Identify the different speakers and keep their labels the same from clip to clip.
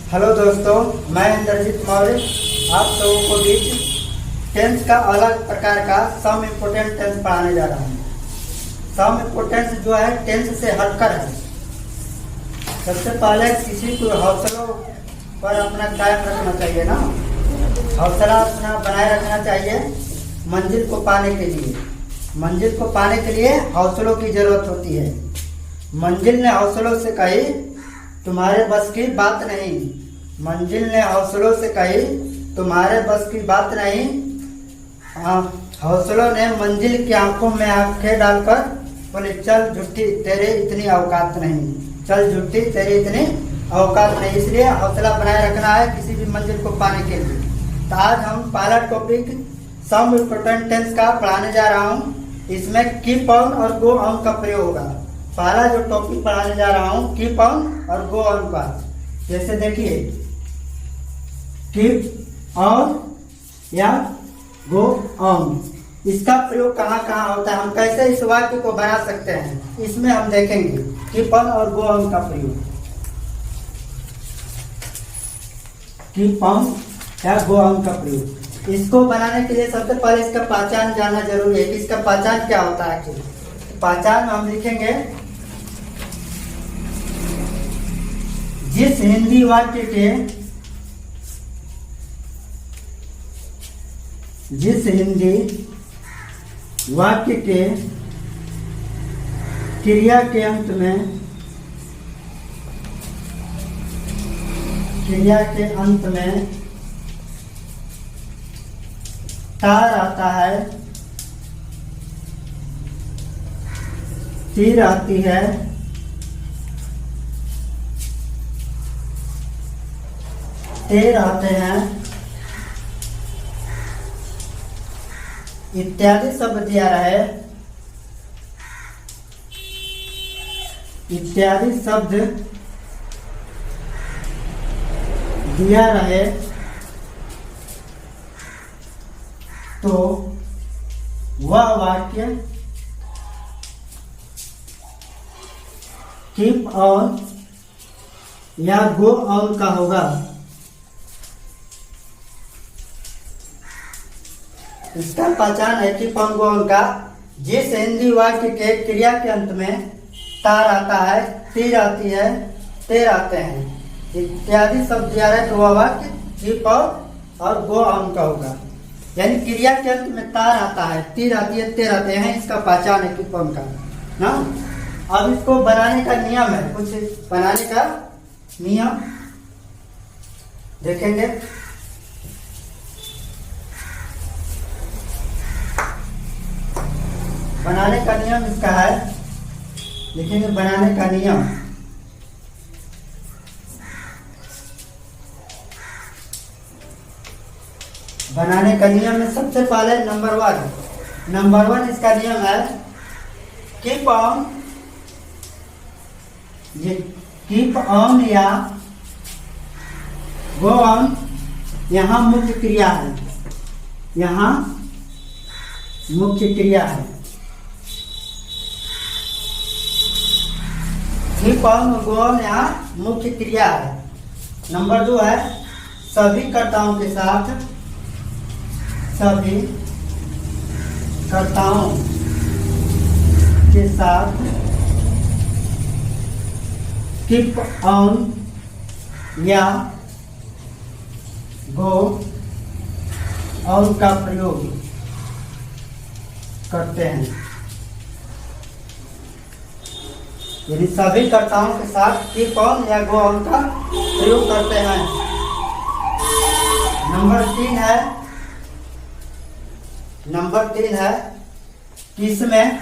Speaker 1: Hello दोस्तों, मैं इंद्रजीत मौर्य आप सबों को बीच टेंस का अलग प्रकार का सम इम्पोर्टेंट टेंस पढ़ाने जा रहा हूँ। सम इम्पोर्टेंस जो है टेंस से हटकर है। सबसे पहले किसी को हौसलों पर अपना कायम रखना चाहिए ना, हौसला अपना बनाए रखना चाहिए मंजिल को पाने के लिए। मंजिल को पाने के लिए हौसलों की जरूरत होती है। मंजिल ने हौसलों से कही तुम्हारे बस की बात नहीं। मंजिल ने हौसलों से कही तुम्हारे बस की बात नहीं। हौसलों ने मंजिल की आंखों में आंखें डालकर बोले चल झूठी तेरे इतनी औकात नहीं, चल झूठी तेरी इतनी औकात नहीं। इसलिए हौसला बनाए रखना है किसी भी मंजिल को पाने के लिए। तो आज हम पहला टॉपिक सम इम्पोर्टेंट टेंस का पढ़ाने जा रहा हूँ। इसमें कीप ऑन और गो ऑन का प्रयोग होगा। पहला जो टॉपिक पढ़ाने जा रहा हूँ कीप ऑन और गो ऑन का। जैसे देखिए कीप ऑन या गो ऑन, इसका प्रयोग कहाँ कहाँ होता है, हम कैसे इस वाक्य को बना सकते हैं, इसमें हम देखेंगे कीप ऑन और गो ऑन का प्रयोग। कीप ऑन या गो ऑन का प्रयोग, इसको बनाने के लिए सबसे पहले इसका पहचान जानना जरूरी है कि इसका पहचान क्या होता है। पहचान में हम लिखेंगे जिस हिंदी वाक्य के क्रिया के अंत में तार आता है, तीर आती है, तेर आते हैं इत्यादि शब्द दिया रहे, इत्यादि शब्द दिया रहे तो वह वाक्य कीप ऑन या गो ऑन का होगा। इसका पहचान है कीप ऑन गो ऑन का जिस हिंदी वाक्य के क्रिया के अंत में तार आता है, तीर आती है, तेर आते हैं इत्यादि शब्द दिया है तो वह वाक्य कीप ऑन और गो ऑन का होगा। यानी क्रिया के अंत में तार आता है, तीर आती है, तेर आते हैं, इसका पहचान है कीप ऑन का ना। अब इसको बनाने का नियम है, कुछ बनाने का नियम देखेंगे। बनाने का नियम इसका है, लिखेंगे बनाने का नियम। बनाने का नियम में सबसे पहले नंबर वन इसका नियम है कीप ऑन। ये कीप ऑन या गो ऑन यहाँ मुख्य क्रिया है, यहाँ मुख्य क्रिया है। कीप ऑन और गो ऑन यहाँ मुख्य क्रिया है। नंबर 2 है सभी कर्ताओं के साथ, सभी कर्ताओं के साथ कीप ऑन या गो ऑन का प्रयोग करते हैं। यदि सभी कर्ताओं के साथ कीप ऑन या गो ऑन का प्रयोग करते हैं। नंबर 3 है कि इसमें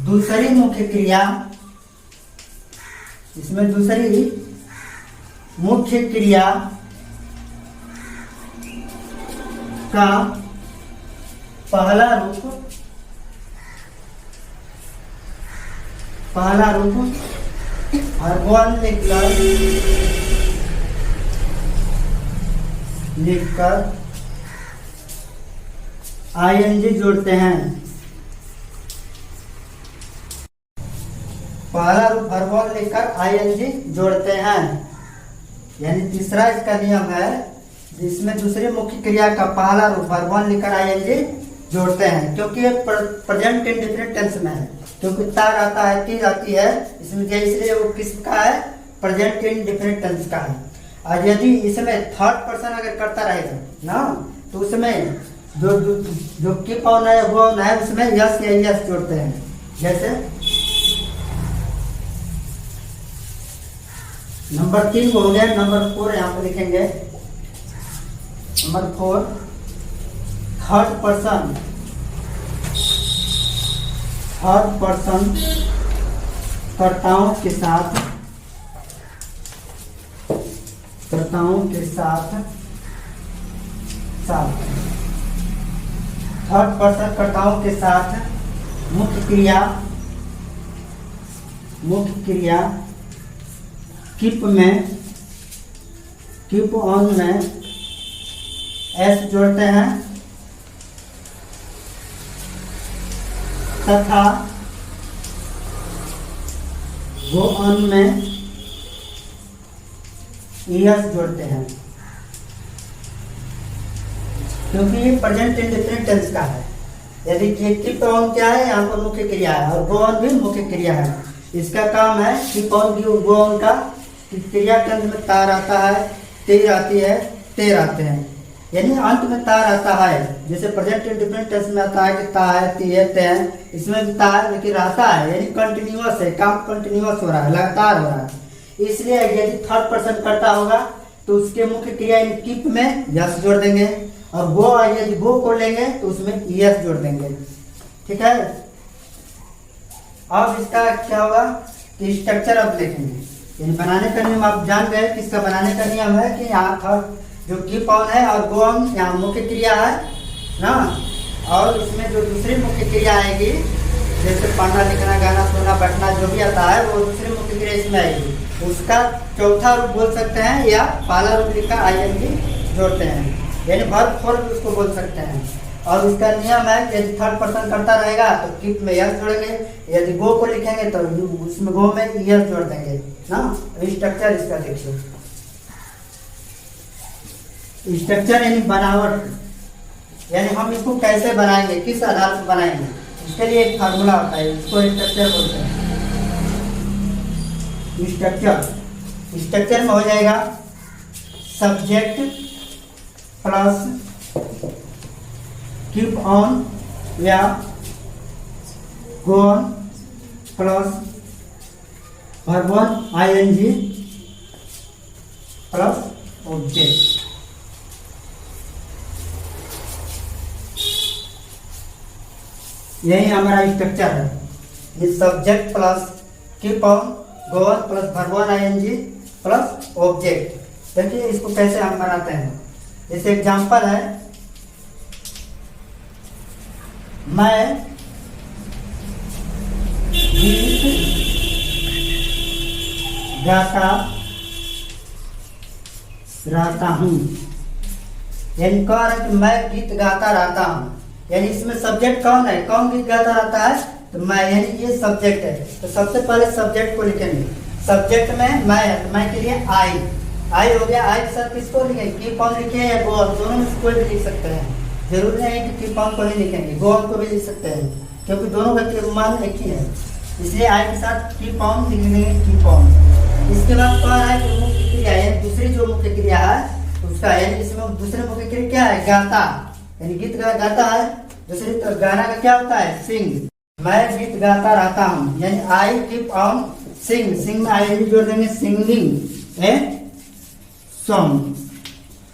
Speaker 1: दूसरी मुख्य क्रिया का पहला रूप अर्गोन लिखकर आईएनजी जोड़ते हैं। पहला रूप वर्ब लेकर आईएनजी जोड़ते हैं। यानी तीसरा इसका नियम है जिसमें दूसरी मुख्य क्रिया का पहला रूप वर्ब लेकर आईएनजी जोड़ते हैं, क्योंकि ये प्रेजेंट इंडेफिनिट टेंस में है, क्योंकि तार आता है, तीर आती है इसमें, इसलिए वो किसका है, प्रेजेंट इंडेफिनिट टेंस का है। और यदि इसमें थर्ड पर्सन अगर करता रहेगा ना, तो उसमें जो कीप ऑन है वो ऑन है, उसमें यस या यस जोड़ते हैं। जैसे नंबर 3 हो गया, नंबर 4 यहाँ पर लिखेंगे। नंबर 4 थर्ड पर्सन कर्ताओं के साथ थर्ड पर्सन कर्ताओं के साथ मुख्य क्रिया कीप ऑन में एस जोड़ते हैं तथा गो ऑन में यस जोड़ते हैं, क्योंकि ये प्रेजेंट इंडेफिनिट टेंस का है। यदि कीप ऑन क्या है, यहाँ पर मुख्य क्रिया है, और गो ऑन भी मुख्य क्रिया है। इसका काम है कीप ऑन गो ऑन का क्रिया के अंत में तार आता है, तीर आती है, तेर आते हैं, यानी अंत में तार आता है। जैसे प्रेजेंट इंडेफिनिट टेंस में आता है कि ता है, ती है, ते है, इसमें भी ता है लेकिन रहता है, यानी कंटिन्यूअस है, काम कंटिन्यूअस हो रहा है, लगातार हो रहा है। इसलिए यदि थर्ड पर्सन करता होगा तो उसके मुख्य क्रिया कीप में यस जोड़ देंगे, और गो यदि गो को लेंगे तो उसमें यस जोड़ देंगे। ठीक है। अब इसका क्या होगा कि स्ट्रक्चर अब देखेंगे। यानी बनाने का नियम आप जान गए कि इसका बनाने का नियम है कि यहाँ थर्ड जो कीप ऑन है और गो ऑन यहाँ मुख्य क्रिया है ना, और इसमें जो दूसरी मुख्य क्रिया आएगी, जैसे पढ़ना लिखना गाना सुनना बैठना जो भी आता है वो दूसरी मुख्य क्रिया इसमें आएगी, उसका चौथा रूप बोल सकते हैं, या पहला रूप लिखकर आईएनजी जोड़ते हैं, यानी वर्ब फॉर्म भी उसको बोल सकते हैं। और इसका नियम है कि यदि थर्ड पर्सन करता रहेगा तो कीप में यस जोड़ेंगे, यदि गो को लिखेंगे तो उसमें गो में यस जोड़ देंगे ना। स्ट्रक्चर इसका देखिए, स्ट्रक्चर यानी बनावट, यानी हम इसको कैसे बनाएंगे, किस आधार पर बनाएंगे, इसके लिए एक फार्मूला होता है, इसको स्ट्रक्चर बोलते हैं। स्ट्रक्चर में हो जाएगा सब्जेक्ट प्लस कीप ऑन या go on plus verb on ING plus object. यही हमारा स्ट्रक्चर है। ये subject plus keep on go on plus verb on ING plus object. देखिए इसको कैसे हम बनाते हैं। जैसे एग्जांपल है, मैं गीत गाता रहता हूँ, यानी कह रहा है कि मैं गीत गाता रहता हूँ, यानी इसमें सब्जेक्ट कौन है, कौन गीत गाता रहता है, तो मैं, यानी ये सब्जेक्ट है। तो सबसे पहले सब्जेक्ट को लिखेंगे, सब्जेक्ट में मैं है तो मैं के लिए आई हो गया। आई के साथ किसको लिखेंगे, कीप ऑन लिखे या गो ऑन, दोनों में से कोई भी लिख सकते हैं, जरूरी नहीं है कि कीप ऑन को ही लिखेंगे, गो ऑन को भी लिख सकते हैं, क्योंकि दोनों का मान एक ही है। इसलिए आई के साथ कीप ऑन लिख लेंगे, कीप ऑन। इसके बाद कह रहा है कि मुख्य क्रिया है, दूसरी जो मुख्य क्रिया है उसका, यानी इसमें दूसरी मुख्य क्रिया क्या है, गाता, यानी गीत गाता है। दूसरी तो गाना का क्या होता है, सिंग। मैं गीत गाता रहता हूँ, यानी आई कीप ऑन सिंग, सिंग में आई जोड़ देंगे, सिंगिंग ए सॉन्ग।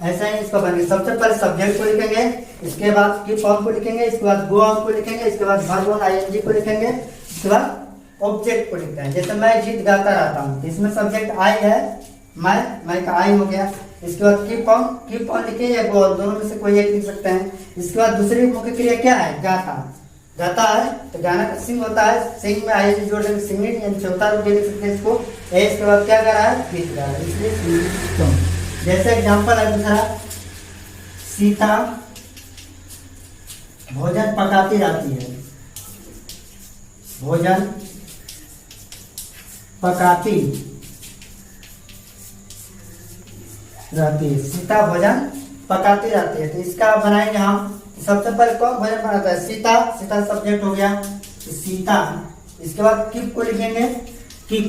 Speaker 1: ऐसा ही इसका बनेगा। सबसे पहले सब्जेक्ट को लिखेंगे, इसके बाद कीप ऑन को लिखेंगे, इसके बाद गो ऑन को लिखेंगे, इसके बाद वर्ब ऑन आईएनजी को लिखेंगे, इसके बाद ऑब्जेक्ट को लिखते हैं। जैसे मैं गीत गाता रहता हूँ, इसमें सब्जेक्ट आई है, मैं का आई हो गया। इसके बाद कीप ऑन लिखे या गो ऑन, दोनों में से कोई एक लिख सकते हैं। इसके बाद दूसरी मुख्य क्रिया क्या है, गाता है, तो गाना का सिंग होता है, सिंग में आई जोड़ देंगे, सिंगिंग, यानी चौथा रूप लिख सकते हैं इसको। इसके बाद क्या कर रहा है, गीत गा रहा है, इसलिए सिंगिंग। जैसे एग्जांपल है दूसरा, सीता भोजन पकाती रहती है, भोजन पकाती रहती है। सीता भोजन पकाती रहती है। तो इसका बनाएंगे हम। सबसे पहले कौन भोजन बनाता है? सीता। सीता सब्जेक्ट हो गया, सीता। इसके बाद किप को लिखेंगे किप,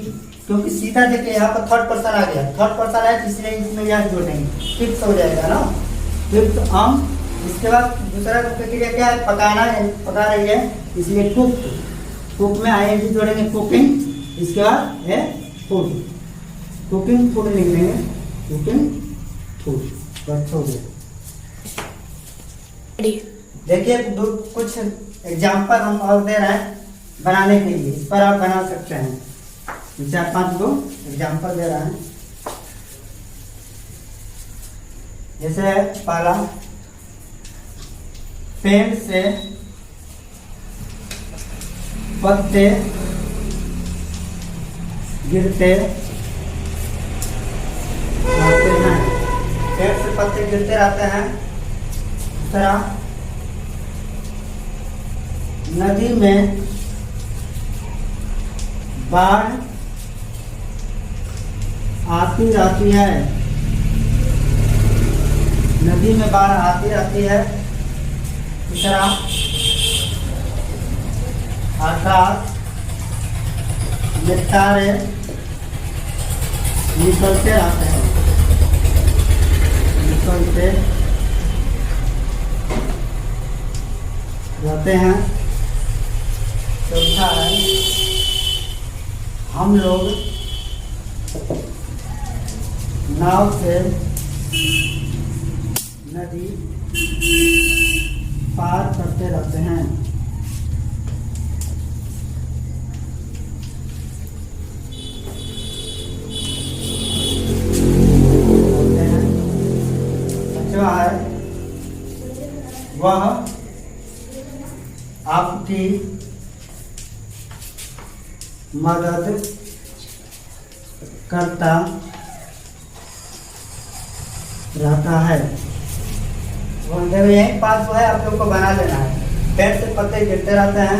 Speaker 1: क्योंकि सीता देखिए यहाँ पर थर्ड पर्सन आ गया, थर्ड पर्सन है इसलिए इसमें यह जोड़ेंगे, किप हो जाएगा ना। फिर आम। इसके बाद दूसरा क्रिया क्या है? पकाना है, पका रही है, इसलिए कुक। कुक में आईएनजी जोड़ेंगे, कुकिंग। इसके बाद है फूड, कुकिंग फूड लिख देंगे, कुकिंग फूड। बस हो गया। देखिए कुछ एग्जाम्पल हम और दे रहे हैं बनाने के लिए, इस पर आप बना सकते हैं। 4-5 को एग्जाम्पल दे रहे हैं। जैसे पहला, पेड़ से पत्ते गिरते रहते हैं। पेड़ से पत्ते गिरते रहते हैं। दूसरा, नदी में बाढ़ आती रहती है। नदी में बाढ़ आती रहती है। तीसरा, आकाश में तारे निकलते रहते हैं, निकलते रहते हैं। चौथा है, हम लोग नाव से नदी पार करते रहते हैं। पांचवा है, वह आपकी मदद करता रहता है। यही पास जो है आप लोग को बना लेना है। पेड़ से पत्ते गिरते रहते हैं,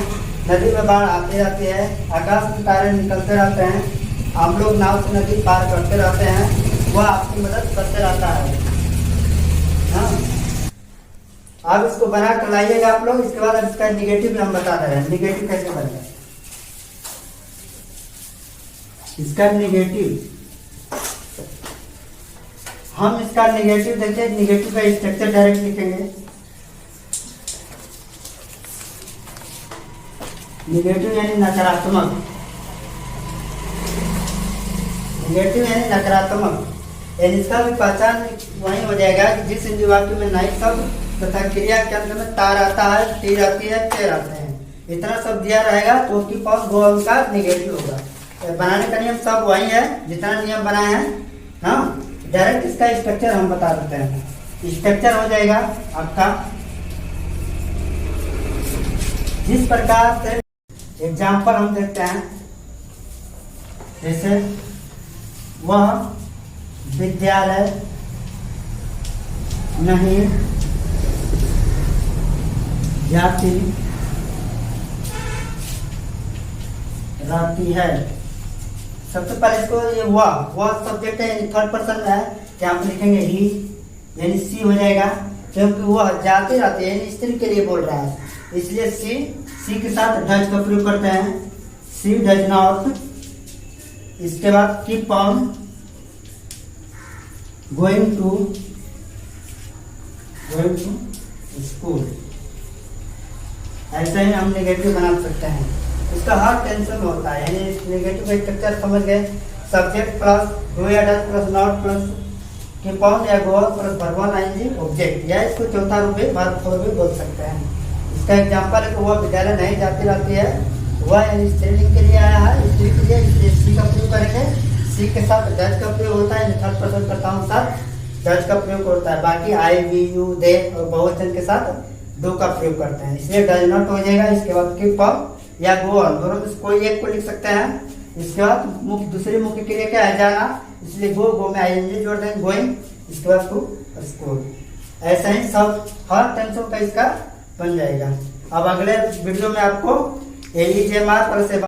Speaker 1: नदी में बाढ़ आती रहती है, आकाश में तारे निकलते रहते हैं, हम लोग नाव से नदी पार करते रहते हैं, वह आपकी मदद करते रहता है। हाँ, अब इसको बना कर लाइएगा आप लोग। इसके बाद अब इसका निगेटिव भी हम बता दे रहे हैं, निगेटिव कैसे बनेगा। इसका निगेटिव, हम इसका निगेटिव देखिए, निगेटिव का स्ट्रक्चर डायरेक्ट लिखेंगे। निगेटिव यानी नकारात्मक, निगेटिव यानी नकारात्मक। यानी इसका भी पहचान वही हो जाएगा कि जिस हिंदी वाक्य में नहीं शब्द तथा क्रिया के अंत में ता रहता है, टी रहती है, ते रहते हैं, इतना सब दिया रहेगा तो उसकी पास वो उनका निगेटिव होगा। तो बनाने का नियम सब वही है जितना नियम बनाए हैं। हाँ, डायरेक्ट इसका स्ट्रक्चर हम बता देते हैं। स्ट्रक्चर हो जाएगा आपका जिस प्रकार से। एग्जाम्पल हम देखते हैं, जैसे वह विद्यालय नहीं जाती रहती है। सबसे पहले इसको ये वह सब्जेक्ट है, थर्ड पर्सन है, यहाँ पे लिखेंगे ही, यानी सी हो जाएगा, क्योंकि वह जाती रहती है, यानी स्त्री के लिए बोल रहा है, इसलिए सी के साथ डज का प्रयोग करते हैं। She does not. इसके बाद keep on going to school. ऐसा ही हम नेगेटिव बना सकते हैं। इसका हर टेंशन होता है, यानी नेगेटिव का स्ट्रक्चर समझ गए। सब्जेक्ट प्लस डू या does plus not plus keep on या go plus verb one ING object, या इसको चौथा रूप में वर्ब फोर भी बोल सकते हैं। इसका एग्जांपल है कि वह विद्यालय नहीं जाती रहती है, वह यानी स्त्रीलिंग के लिए आया है, स्त्री के लिए, इसलिए सी का प्रयोग करेंगे। सी के साथ डज का प्रयोग होता है, थर्ड पर्सन कर्ताओं के साथ डज का प्रयोग होता है। बाकी आई वी यू दे और बहुवचन के साथ डू का प्रयोग करते हैं, इसलिए डज नॉट हो जाएगा। इसके बाद कीप ऑन या गो ऑन, दोनों में कोई एक को लिख सकते हैं। इसके बाद मुख्य दूसरे मुख्य क्रिया क्या है? जाना, इसलिए गो में आईएनजी जोड़ देंगे, गोइंग। इसके बाद टू स्कूल। ऐसा ही सब हर टेंशन का इसका बन जाएगा। अब अगले वीडियो में आपको AEJMR पर से